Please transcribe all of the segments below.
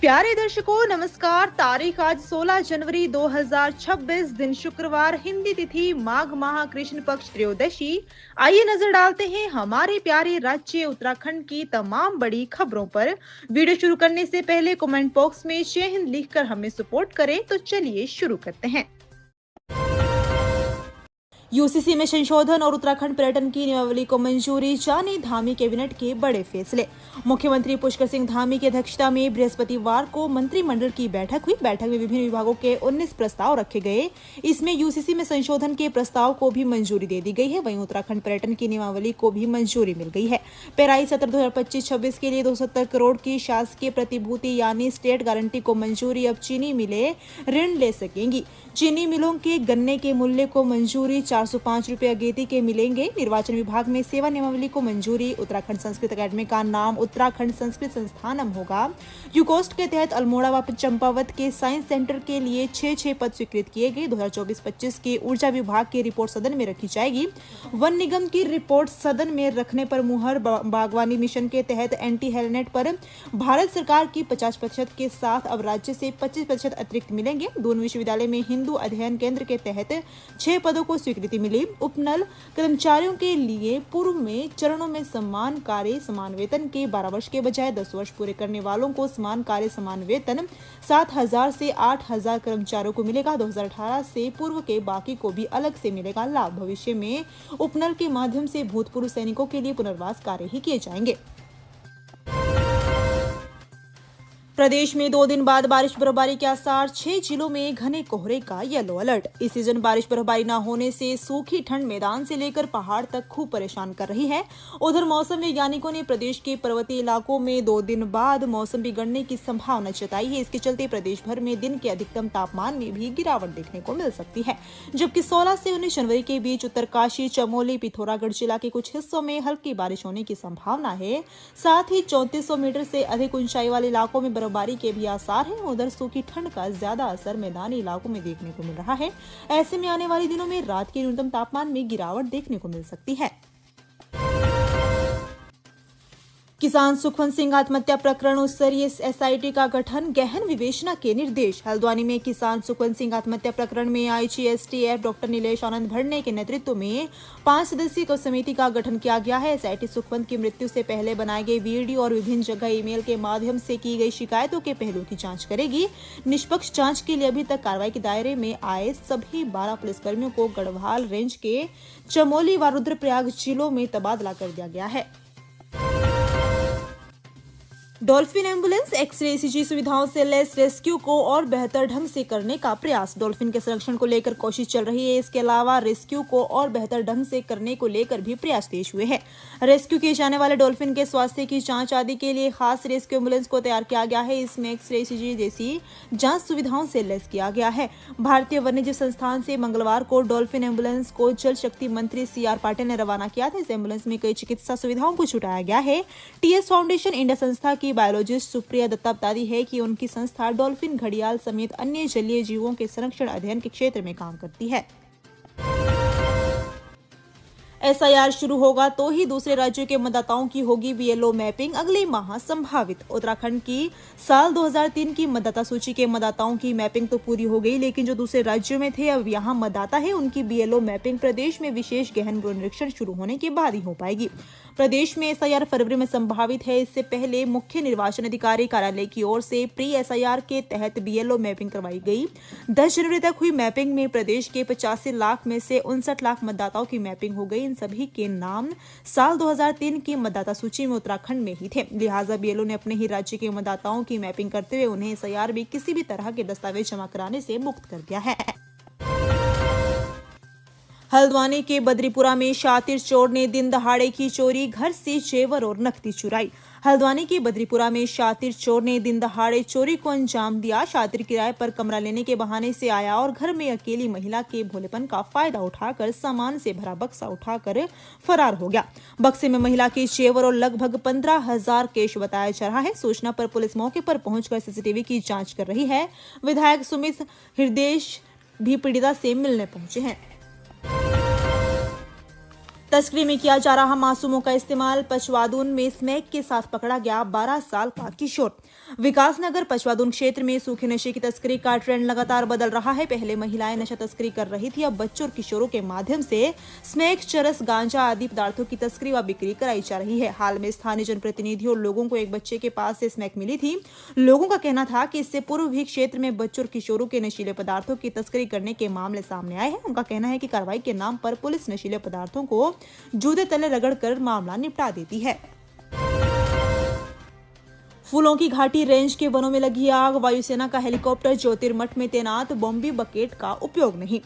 प्यारे दर्शकों नमस्कार। तारीख आज 16 जनवरी 2026 दिन शुक्रवार, हिंदी तिथि माघ माह कृष्ण पक्ष त्रयोदशी। आइए नजर डालते हैं हमारे प्यारे राज्य उत्तराखंड की तमाम बड़ी खबरों पर। वीडियो शुरू करने से पहले कमेंट बॉक्स में जय हिंद लिखकर हमें सपोर्ट करें। तो चलिए शुरू करते हैं। यूसीसी में संशोधन और उत्तराखंड पर्यटन की नियमावली को मंजूरी, जाने धामी कैबिनेट के बड़े फैसले। मुख्यमंत्री पुष्कर सिंह धामी की अध्यक्षता में बृहस्पतिवार को मंत्रिमंडल की बैठक हुई। बैठक में विभिन्न विभागों के 19 प्रस्ताव रखे गए। इसमें यूसीसी में संशोधन के प्रस्ताव को भी मंजूरी दे दी गई है। वहीं उत्तराखंड पर्यटन की नियमावली को भी मंजूरी मिल गई है। पेराई सत्र 2025-26 के लिए 270 करोड़ की शासकीय प्रतिभूति यानी स्टेट गारंटी को मंजूरी। अब चीनी मिलें ऋण ले सकेंगी। चीनी मिलों के गन्ने के मूल्य को मंजूरी। 405 रुपए अगेती के मिलेंगे। निर्वाचन विभाग में सेवा नियमावली को मंजूरी। उत्तराखंड संस्कृत अकादमी का नाम उत्तराखंड संस्कृत संस्थानम होगा। यूकोस्ट के तहत अल्मोड़ा व चंपावत के साइंस सेंटर के लिए 6 पद स्वीकृत किए गए। 2024-25 की ऊर्जा विभाग की रिपोर्ट सदन में रखी जाएगी। वन निगम की रिपोर्ट सदन में रखने पर मुहर। बागवानी मिशन के तहत एंटी हेलनेट पर भारत सरकार की 50% के साथ अब राज्य से 25% अतिरिक्त मिलेंगे। दून विश्वविद्यालय में हिंदू अध्ययन केंद्र के तहत 6 पदों को स्वीकृति मिली। उपनल कर्मचारियों के लिए पूर्व में चरणों में समान कार्य समान वेतन के 12 वर्ष के बजाय 10 वर्ष पूरे करने वालों को समान कार्य समान वेतन 7,000 से 8,000 कर्मचारियों को मिलेगा। 2018 से पूर्व के बाकी को भी अलग से मिलेगा लाभ। भविष्य में उपनल के माध्यम से भूतपूर्व सैनिकों के लिए पुनर्वास कार्य ही किए जाएंगे। प्रदेश में 2 दिन बाद बारिश बर्फबारी के आसार। 6 जिलों में घने कोहरे का येलो अलर्ट। इस सीजन बारिश बर्फबारी न होने से सूखी ठंड मैदान से लेकर पहाड़ तक खूब परेशान कर रही है। उधर मौसम वैज्ञानिकों ने प्रदेश के पर्वतीय इलाकों में 2 दिन बाद मौसम बिगड़ने की संभावना जताई है। इसके चलते प्रदेश भर में दिन के अधिकतम तापमान में भी गिरावट देखने को मिल सकती है। जबकि 16 से 19 जनवरी के बीच उत्तरकाशी, चमोली, पिथौरागढ़ जिला के कुछ हिस्सों में हल्की बारिश होने की संभावना है। साथ ही 3400 मीटर से अधिक ऊंचाई वाले इलाकों में बर्फबारी के भी आसार हैं। उधर सूखी ठंड का ज्यादा असर मैदानी इलाकों में देखने को मिल रहा है। ऐसे में आने वाले दिनों में रात के न्यूनतम तापमान में गिरावट देखने को मिल सकती है। किसान सुखवंत सिंह आत्महत्या प्रकरण उच्च स्तरीय एसआईटी का गठन, गहन विवेचना के निर्देश। हल्द्वानी में किसान सुखवंत सिंह आत्महत्या प्रकरण में आईजीएसटीएफ डॉक्टर नीलेश आनंद भरने के नेतृत्व में 5 सदस्यीय समिति का गठन किया गया है। एसआईटी सुखवंत की मृत्यु से पहले बनाए गए वीडियो और विभिन्न जगह ईमेल के माध्यम से की गई शिकायतों के पहलुओं की जांच करेगी। निष्पक्ष जांच के लिए अभी तक कार्रवाई के दायरे में आए सभी 12 पुलिसकर्मियों को गढ़वाल रेंज के चमोली व रुद्रप्रयाग जिलों में तबादला कर दिया गया है। डॉल्फिन एम्बुलेंस एक्स-रे ईसीजी सुविधाओं से लैस रेस्क्यू को और बेहतर ढंग से करने का प्रयास। डॉल्फिन के संरक्षण को लेकर कोशिश चल रही है। इसके अलावा रेस्क्यू को और बेहतर ढंग से करने को लेकर भी प्रयास तेज हुए हैं। रेस्क्यू किए जाने वाले डॉल्फिन के स्वास्थ्य की जांच आदि के लिए खास रेस्क्यू एम्बुलेंस को तैयार किया गया है। इसमें एक्स-रे ईसीजी जैसी जांच सुविधाओं से लैस किया गया है। भारतीय वन्यजीव संस्थान से मंगलवार को डॉल्फिन एम्बुलेंस को जल शक्ति मंत्री CR पाटिल ने रवाना किया था। इस एम्बुलेंस में कई चिकित्सा सुविधाओं को छुटाया गया है। TS फाउंडेशन इंडिया संस्था की बायोलॉजिस्ट सुप्रिया दत्ता बताती है कि उनकी संस्था डॉल्फिन, घड़ियाल समेत अन्य जलीय जीवों के संरक्षण अध्ययन के क्षेत्र में काम करती है। एसआईआर शुरू होगा तो ही दूसरे राज्यों के मतदाताओं की होगी बीएलओ मैपिंग, अगले माह संभावित। उत्तराखंड की साल 2003 की मतदाता सूची के मतदाताओं की मैपिंग तो पूरी हो गई, लेकिन जो दूसरे राज्यों में थे अब यहाँ मतदाता है उनकी बीएलओ मैपिंग प्रदेश में विशेष गहन गृह निरीक्षण शुरू होने के बाद ही हो पाएगी। प्रदेश में एसआईआर फरवरी में संभावित है। इससे पहले मुख्य निर्वाचन अधिकारी कार्यालय की ओर से प्री एसआईआर के तहत बीएलओ मैपिंग करवाई गई। 10 जनवरी तक हुई मैपिंग में प्रदेश के 85 लाख में से 59 लाख मतदाताओं की मैपिंग हो गई। इन सभी के नाम साल 2003 की मतदाता सूची में उत्तराखंड में ही थे। लिहाजा बीएलओ ने अपने ही राज्य के मतदाताओं की मैपिंग करते हुए उन्हें एसआईआर में किसी भी तरह के दस्तावेज जमा कराने से मुक्त कर दिया है। हल्द्वानी के बद्रीपुरा में शातिर चोर ने दिन दहाड़े की चोरी, घर से जेवर और नकदी चुराई। हल्द्वानी के बद्रीपुरा में शातिर चोर ने दिन दहाड़े चोरी को अंजाम दिया। शातिर किराए पर कमरा लेने के बहाने से आया और घर में अकेली महिला के भोलेपन का फायदा उठाकर सामान से भरा बक्सा उठाकर फरार हो गया। बक्से में महिला के जेवर और लगभग 15,000 कैश बताया जा रहा है। सूचना पर पुलिस मौके पर पहुंचकर सीसीटीवी की जांच कर रही है। विधायक सुमित हृदय भी पीड़िता से मिलने पहुंचे हैं। तस्करी में किया जा रहा मासूमों का इस्तेमाल। पचवादून में स्मैक के साथ पकड़ा गया 12 साल का किशोर। विकासनगर पचवादून क्षेत्र में सूखे नशे की तस्करी का ट्रेंड लगातार बदल रहा है। पहले महिलाएं नशा तस्करी कर रही थी, अब बच्चों और किशोरों के माध्यम से स्मैक, चरस, गांजा आदि पदार्थों की तस्करी व बिक्री कराई जा रही है। हाल में स्थानीय जनप्रतिनिधियों और लोगों को एक बच्चे के पास से स्मैक मिली थी। लोगों का कहना था कि इससे पूर्व भी क्षेत्र में बच्चों और किशोरों के नशीले पदार्थों की तस्करी करने के मामले सामने आए हैं। उनका कहना है कि कार्रवाई के नाम पर पुलिस नशीले पदार्थों को जूते तले रगड़कर मामला निपटा देती है। फूलों की घाटी रेंज के वनों में लगी आग। वायुसेना का हेलीकॉप्टर ज्योतिर्मठ में तैनात, बॉम्बी बकेट का उपयोग नहीं।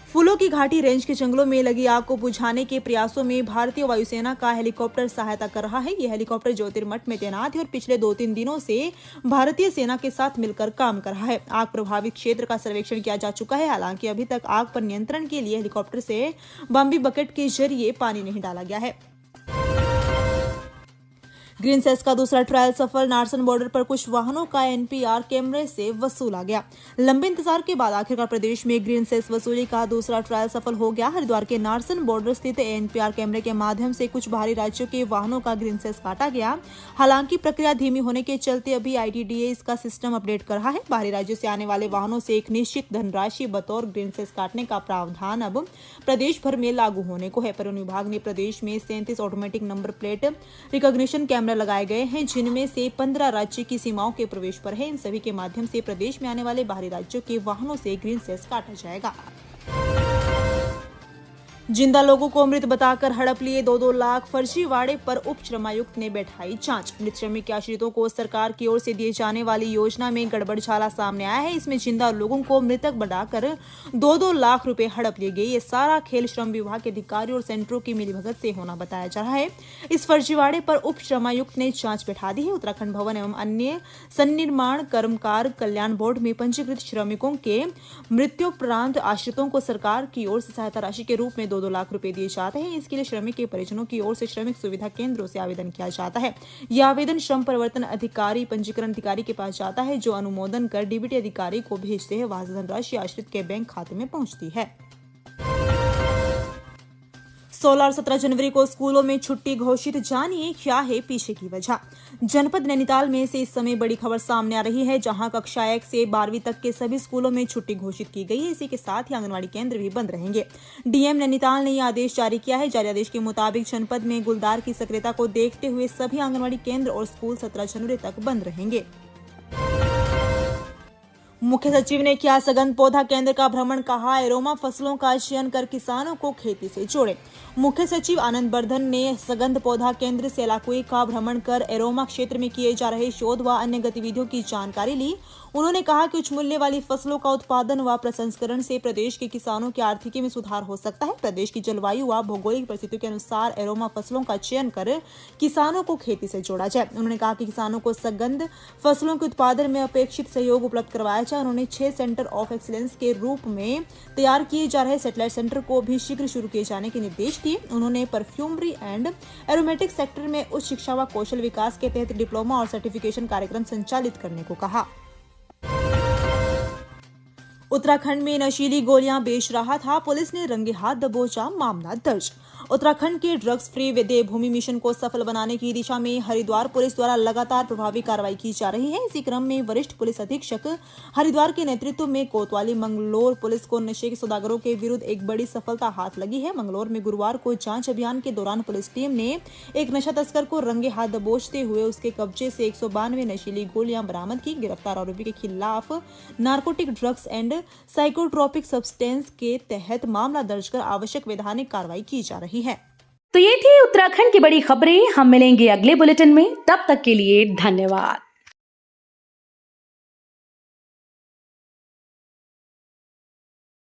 फूलों की घाटी रेंज के जंगलों में लगी आग को बुझाने के प्रयासों में भारतीय वायुसेना का हेलीकॉप्टर सहायता कर रहा है। यह हेलीकॉप्टर ज्योतिर्मठ में तैनात है और पिछले 2-3 दिनों से भारतीय सेना के साथ मिलकर काम कर रहा है। आग प्रभावित क्षेत्र का सर्वेक्षण किया जा चुका है। हालांकि अभी तक आग पर नियंत्रण के लिए हेलीकॉप्टर से बॉम्बी बकेट के जरिए पानी नहीं डाला गया है। ग्रीन सेस का दूसरा ट्रायल सफल। नारसन बॉर्डर पर कुछ वाहनों का एनपीआर कैमरे से वसूला गया। लंबे इंतजार के बाद आखिरकार प्रदेश में ग्रीन सेस वसूली का दूसरा ट्रायल सफल हो गया। हरिद्वार के नारसन बॉर्डर स्थित एनपीआर कैमरे के माध्यम से कुछ बाहरी राज्यों के वाहनों का ग्रीन सेस काटा गया। हालांकि प्रक्रिया धीमी होने के चलते अभी ITDA इसका सिस्टम अपडेट कर रहा है। बाहरी राज्यों से आने वाले वाहनों से एक निश्चित धनराशि बतौर ग्रीन सेस काटने का प्रावधान अब प्रदेश भर में लागू होने को है। परिवहन विभाग ने प्रदेश में 37 automatic number plate recognition camera लगाए गए हैं, जिनमें से 15 राज्य की सीमाओं के प्रवेश पर है। इन सभी के माध्यम से प्रदेश में आने वाले बाहरी राज्यों के वाहनों से ग्रीन सेस काटा जाएगा। जिंदा लोगों को मृत बताकर हड़प लिए 2-2 लाख। फर्जीवाड़े पर उप श्रमायुक्त ने बैठाई जांच। मृत श्रमिक के आश्रितों को सरकार की ओर से दिए जाने वाली योजना में गड़बड़झाला सामने आया है। इसमें जिंदा लोगों को मृतक बनाकर 2-2 लाख रुपए हड़प लिए गए। ये सारा खेल श्रम विभाग के अधिकारियों और सेंटरों की मिलीभगत से होना बताया जा रहा है। इस फर्जीवाड़े पर उप श्रमायुक्त ने जांच बैठा दी है। उत्तराखंड भवन एवं अन्य सन्निर्माण कर्मकार कल्याण बोर्ड में पंजीकृत श्रमिकों के मृत्युपरांत आश्रितों को सरकार की ओर से सहायता राशि के रूप में 2-2 लाख रुपए दिए जाते हैं। इसके लिए श्रमिक के परिजनों की ओर से श्रमिक सुविधा केंद्रों से आवेदन किया जाता है। यह आवेदन श्रम परिवर्तन अधिकारी, पंजीकरण अधिकारी के पास जाता है, जो अनुमोदन कर डीबीटी अधिकारी को भेजते हैं। वहां से धनराशि आश्रित के बैंक खाते में पहुंचती है। 16 और 17 जनवरी को स्कूलों में छुट्टी घोषित। जानिए क्या है पीछे की वजह। जनपद नैनीताल में से इस समय बड़ी खबर सामने आ रही है, जहां कक्षा 1 से 12वीं तक के सभी स्कूलों में छुट्टी घोषित की गई है। इसी के साथ ही आंगनवाड़ी केंद्र भी बंद रहेंगे। डीएम नैनीताल ने यह आदेश जारी किया है। जारी आदेश के मुताबिक जनपद में गुलदार की सक्रियता को देखते हुए सभी आंगनवाड़ी केंद्र और स्कूल 17 जनवरी तक बंद रहेंगे। मुख्य सचिव ने किया सघन पौधा केंद्र का भ्रमण, कहा एरोमा फसलों का चयन कर किसानों को खेती से जोड़े। मुख्य सचिव आनंद वर्धन ने सघन पौधा केंद्र सेलाकुई का भ्रमण कर एरोमा क्षेत्र में किए जा रहे शोध व अन्य गतिविधियों की जानकारी ली। उन्होंने कहा कि उच्च मूल्य वाली फसलों का उत्पादन व प्रसंस्करण से प्रदेश के किसानों की आर्थिकी में सुधार हो सकता है। प्रदेश की जलवायु व भौगोलिक परिस्थितियों के अनुसार एरोमा फसलों का चयन कर किसानों को खेती से जोड़ा जाए। उन्होंने कहा कि किसानों को सघन फसलों के उत्पादन में अपेक्षित सहयोग उपलब्ध करवाया जाए। उन्होंने 6 सेंटर ऑफ एक्सीलेंस के रूप में तैयार किए जा रहे सैटेलाइट सेंटर को भी शीघ्र शुरू किए जाने के निर्देश दिए। उन्होंने परफ्यूमरी एंड एरोमेटिक सेक्टर में उच्च शिक्षा व कौशल विकास के तहत डिप्लोमा और सर्टिफिकेशन कार्यक्रम संचालित करने को कहा। उत्तराखंड में नशीली गोलियां बेच रहा था, पुलिस ने रंगे हाथ दबोचा, मामला दर्ज। उत्तराखंड के ड्रग्स फ्री देवभूमि मिशन को सफल बनाने की दिशा में हरिद्वार पुलिस द्वारा लगातार प्रभावी कार्रवाई की जा रही है। इसी क्रम में वरिष्ठ पुलिस अधीक्षक हरिद्वार के नेतृत्व में कोतवाली मंगलोर पुलिस को नशे के सौदागरों के विरुद्ध एक बड़ी सफलता हाथ लगी है। मंगलोर में गुरुवार को जांच अभियान के दौरान पुलिस टीम ने एक नशा तस्कर को रंगे हाथ दबोचते हुए उसके कब्जे से 192 नशीली गोलियां बरामद की। गिरफ्तार आरोपी के खिलाफ narcotic drugs and psychotropic substance के तहत मामला दर्ज कर आवश्यक वैधानिक कार्रवाई की जा रही है। तो ये थी उत्तराखंड की बड़ी खबरें। हम मिलेंगे अगले बुलेटिन में, तब तक के लिए धन्यवाद।